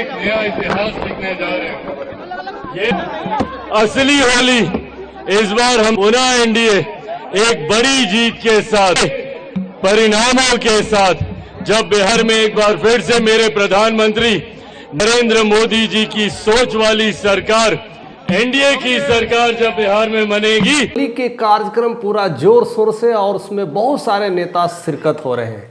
नया इतिहास लिखने जा रहे हैं। ये असली होली इस बार हम पुनः एनडीए एक बड़ी जीत के साथ, परिणामों के साथ, जब बिहार में एक बार फिर से मेरे प्रधानमंत्री नरेंद्र मोदी जी की सोच वाली सरकार, एनडीए की सरकार जब बिहार में बनेगी। होली के कार्यक्रम पूरा जोर शोर से और उसमें बहुत सारे नेता शिरकत हो रहे हैं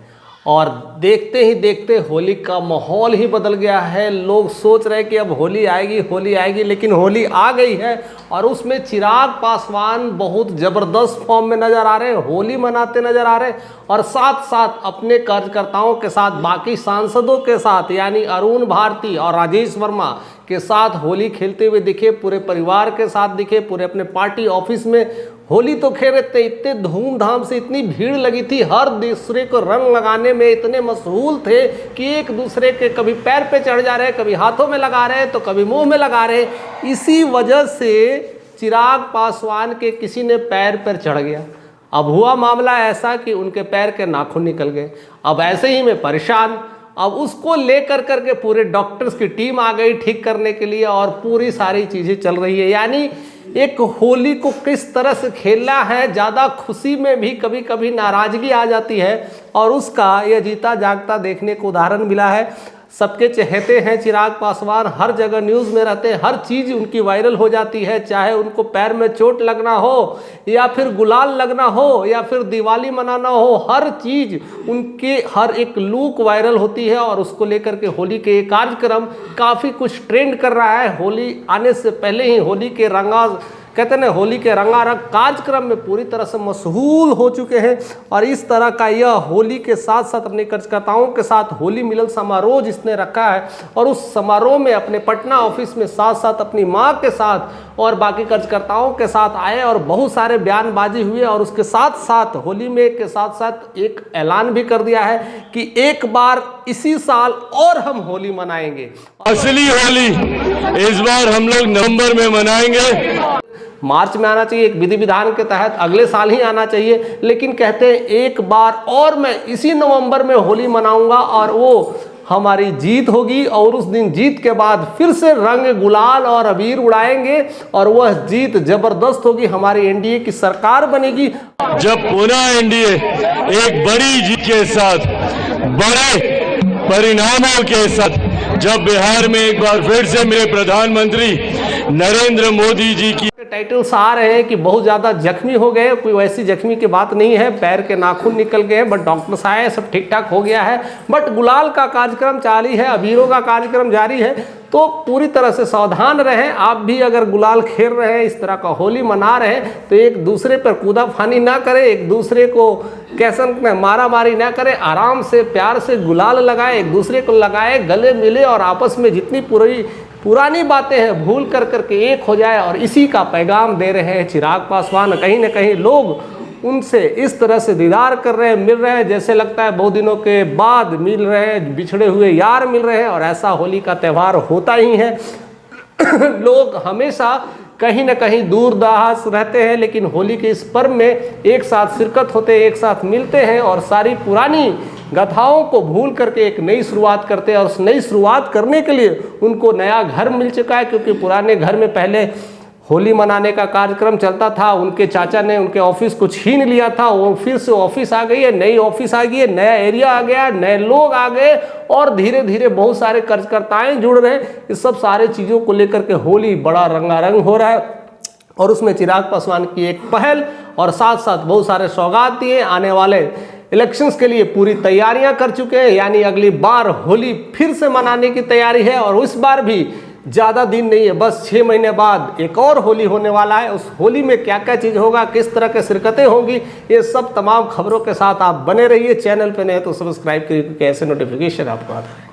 और देखते ही देखते होली का माहौल ही बदल गया है। लोग सोच रहे हैं कि अब होली आएगी, लेकिन होली आ गई है और उसमें चिराग पासवान बहुत ज़बरदस्त फॉर्म में नज़र आ रहे हैं, होली मनाते नज़र आ रहे हैं और साथ साथ अपने कार्यकर्ताओं के साथ, बाकी सांसदों के साथ यानी अरुण भारती और राजेश वर्मा के साथ होली खेलते हुए दिखे, पूरे परिवार के साथ दिखे, पूरे अपने पार्टी ऑफिस में होली तो खेल रहे थे। इतने धूमधाम से इतनी भीड़ लगी थी, हर दूसरे को रंग लगाने में इतने मशगूल थे कि एक दूसरे के कभी पैर पे चढ़ जा रहे, कभी हाथों में लगा रहे तो कभी मुंह में लगा रहे। इसी वजह से चिराग पासवान के किसी ने पैर पर चढ़ गया। अब हुआ मामला ऐसा कि उनके पैर के नाखून निकल गए। अब ऐसे ही में परेशान, अब उसको लेकर करके पूरे डॉक्टर्स की टीम आ गई ठीक करने के लिए और पूरी सारी चीज़ें चल रही है। यानी एक होली को किस तरह से खेलना है, ज़्यादा खुशी में भी कभी कभी नाराज़गी आ जाती है और उसका यह जीता जागता देखने को उदाहरण मिला है। सबके चहेते हैं चिराग पासवान, हर जगह न्यूज़ में रहते हैं, हर चीज़ उनकी वायरल हो जाती है, चाहे उनको पैर में चोट लगना हो या फिर गुलाल लगना हो या फिर दिवाली मनाना हो, हर चीज़ उनके हर एक लुक वायरल होती है और उसको लेकर के होली के कार्यक्रम काफ़ी कुछ ट्रेंड कर रहा है। होली आने से पहले ही होली के कहते हैं होली के रंगारंग कार्यक्रम में पूरी तरह से मशगूल हो चुके हैं और इस तरह का यह होली के साथ साथ अपने कार्यकर्ताओं के साथ होली मिलन समारोह जिसने रखा है और उस समारोह में अपने पटना ऑफिस में साथ साथ अपनी मां के साथ और बाकी कार्यकर्ताओं के साथ आए और बहुत सारे बयानबाजी हुए और उसके साथ साथ होली में के साथ साथ एक ऐलान भी कर दिया है कि एक बार इसी साल और हम होली मनाएंगे। असली होली इस बार हम लोग नवंबर में मनाएंगे। मार्च में आना चाहिए, एक विधि विधान के तहत अगले साल ही आना चाहिए, लेकिन कहते हैं एक बार और मैं इसी नवंबर में होली मनाऊंगा और वो हमारी जीत होगी और उस दिन जीत के बाद फिर से रंग गुलाल और अबीर उड़ाएंगे और वह जीत जबरदस्त होगी, हमारी एनडीए की सरकार बनेगी। जब पुनः एनडीए एक बड़ी जीत के साथ, बड़े परिणामों के साथ, जब बिहार में एक बार फिर से मेरे प्रधानमंत्री नरेंद्र मोदी जी की टाइटल्स आ रहे हैं कि बहुत ज़्यादा जख्मी हो गए, कोई वैसी जख्मी की बात नहीं है, पैर के नाखून निकल गए बट डॉक्टर्स आए, सब ठीक ठाक हो गया है, बट गुलाल का कार्यक्रम जारी है, अबीरों का कार्यक्रम जारी है। तो पूरी तरह से सावधान रहें। आप भी अगर गुलाल खेल रहे हैं, इस तरह का होली मना रहे हैं तो एक दूसरे पर कूदा फानी ना करें, एक दूसरे को कैसे मारा मारी ना करें, आराम से प्यार से गुलाल लगाएं, एक दूसरे को लगाएं, गले मिले और आपस में जितनी पुरानी बातें हैं भूल कर करके एक हो जाए और इसी का पैगाम दे रहे हैं चिराग पासवान। कहीं ना कहीं लोग उनसे इस तरह से दीदार कर रहे हैं, मिल रहे हैं, जैसे लगता है बहुत दिनों के बाद मिल रहे हैं, बिछड़े हुए यार मिल रहे हैं और ऐसा होली का त्यौहार होता ही है। लोग हमेशा कहीं ना कहीं दूर दराज रहते हैं लेकिन होली के इस पर्व में एक साथ शिरकत होते हैं, एक साथ मिलते हैं और सारी पुरानी गाथाओं को भूल करके एक नई शुरुआत करते हैं और उस नई शुरुआत करने के लिए उनको नया घर मिल चुका है, क्योंकि पुराने घर में पहले होली मनाने का कार्यक्रम चलता था, उनके चाचा ने उनके ऑफिस को छीन लिया था, वो फिर से ऑफिस आ गई है, नई ऑफिस आ गई है, नया एरिया आ गया, नए लोग आ गए और धीरे धीरे बहुत सारे कार्यकर्ताएं जुड़ रहे हैं। इस सब सारे चीज़ों को लेकर के होली बड़ा रंगारंग हो रहा है और उसमें चिराग पासवान की एक पहल और साथ साथ बहुत सारे सौगात दिए, आने वाले इलेक्शंस के लिए पूरी तैयारियां कर चुके हैं। यानी अगली बार होली फिर से मनाने की तैयारी है और इस बार भी ज़्यादा दिन नहीं है, बस 6 महीने बाद एक और होली होने वाला है। उस होली में क्या क्या चीज़ होगा, किस तरह के शिरकतें होंगी, ये सब तमाम खबरों के साथ आप बने रहिए। चैनल पे नए तो सब्सक्राइब करिए क्योंकि ऐसे नोटिफिकेशन आपको आता है।